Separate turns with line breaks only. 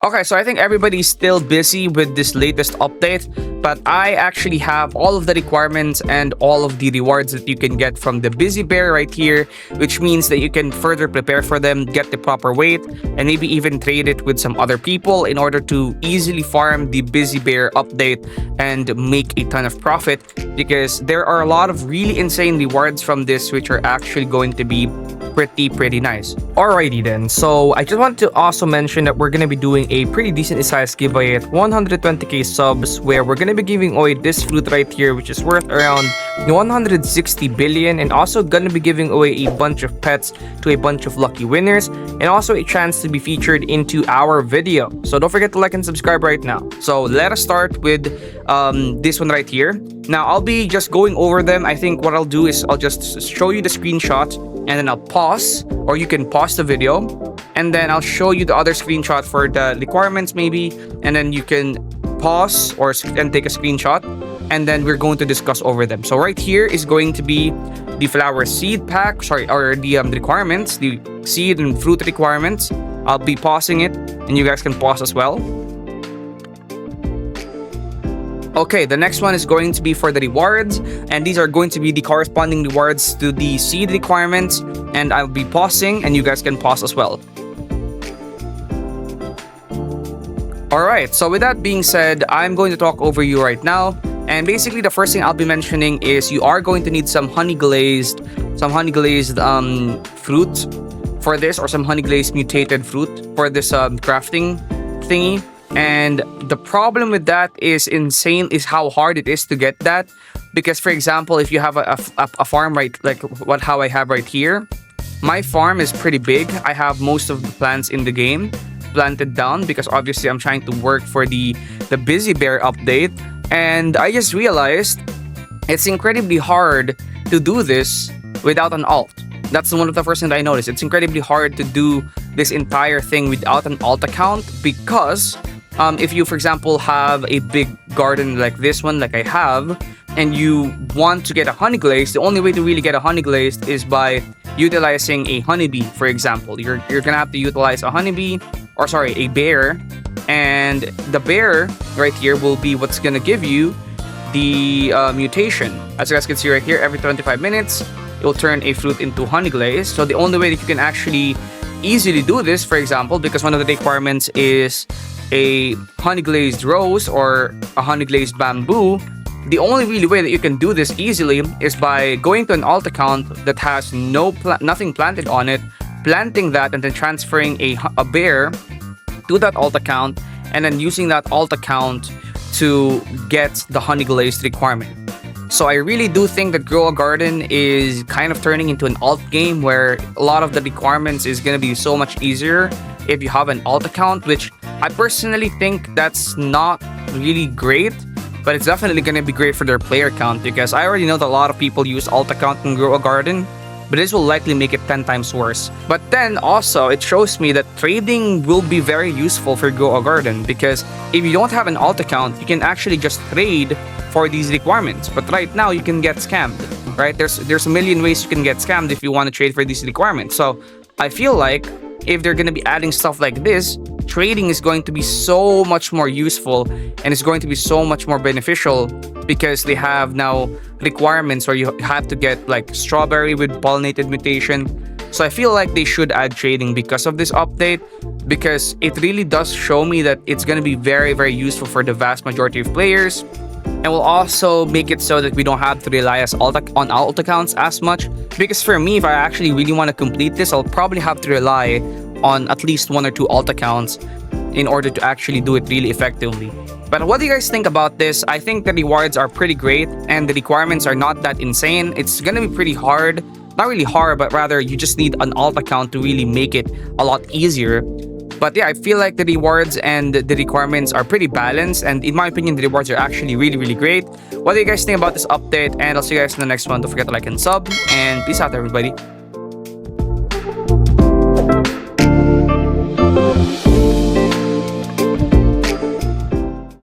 Okay, so I think everybody's still busy with this latest update, but I actually have all of the requirements and all of the rewards that you can get from the Busy Bear right here, which means that you can further prepare for them, get the proper weight, and maybe even trade it with some other people in order to easily farm the Busy Bear update and make a ton of profit, because there are a lot of really insane rewards from this which are actually going to be pretty nice. Alrighty then, so I just want to also mention that we're gonna be doing a pretty decent sized giveaway at 120k subs, where we're gonna be giving away this fruit right here, which is worth around 160 billion, and also gonna be giving away a bunch of pets to a bunch of lucky winners, and also a chance to be featured into our video. So don't forget to like and subscribe right now. So let us start with this one right here. Now I'll be just going over them. I think what I'll do is I'll just show you the screenshot, and then I'll pause, or you can pause the video, and then I'll show you the other screenshot for the requirements maybe, and then you can pause and take a screenshot, and then we're going to discuss over them. So right here is going to be the flower seed pack, or the requirements, the seed and fruit requirements. I'll be pausing it, and you guys can pause as well. Okay, the next one is going to be for the rewards, and these are going to be the corresponding rewards to the seed requirements, and I'll be pausing, and you guys can pause as well. Alright, so with that being said, I'm going to talk over you right now, and basically the first thing I'll be mentioning is you are going to need some honey glazed fruit for this, or some honey glazed mutated fruit for this crafting thingy. And the problem with that is how hard it is to get that, because for example, if you have a farm how I have right here, my farm is pretty big. I have most of the plants in the game planted down, because obviously I'm trying to work for the Busy Bear update, and I just realized it's incredibly hard to do this without an alt. That's one of the first things I noticed. It's incredibly hard to do this entire thing without an alt account, because if you, for example, have a big garden like this one, like I have, and you want to get a honey glaze, the only way to really get a honey glaze is by utilizing a honeybee, for example. You're gonna have to utilize a bear, and the bear right here will be what's gonna give you the mutation. As you guys can see right here, every 25 minutes, it will turn a fruit into honey glaze. So the only way that you can actually easily do this, for example, because one of the requirements is a honey glazed rose or a honey glazed bamboo, the only really way that you can do this easily is by going to an alt account that has nothing planted on it, planting that, and then transferring a bear to that alt account, and then using that alt account to get the honey glazed requirement. So I really do think that Grow a Garden is kind of turning into an alt game, where a lot of the requirements is going to be so much easier if you have an alt account, which I personally think that's not really great, but it's definitely going to be great for their player count, because I already know that a lot of people use alt account in Grow a Garden, but this will likely make it 10 times worse. But then also, it shows me that trading will be very useful for Grow a Garden, because if you don't have an alt account, you can actually just trade for these requirements. But right now, you can get scammed, right? There's a million ways you can get scammed if you want to trade for these requirements. So I feel like if they're going to be adding stuff like this, trading is going to be so much more useful, and it's going to be so much more beneficial, because they have now requirements where you have to get like strawberry with pollinated mutation. So I feel like they should add trading because of this update, because it really does show me that it's going to be very useful for the vast majority of players, and will also make it so that we don't have to rely on alt accounts as much. Because for me, if I actually really want to complete this, I'll probably have to rely on at least 1 or 2 alt accounts in order to actually do it really effectively. But what do you guys think about this? I think the rewards are pretty great, and the requirements are not that insane. It's gonna be pretty hard. Not really hard, but rather you just need an alt account to really make it a lot easier. But yeah, I feel like the rewards and the requirements are pretty balanced, and in my opinion, the rewards are actually really great. What do you guys think about this update? And I'll see you guys in the next one. Don't forget to like and sub, and peace out everybody.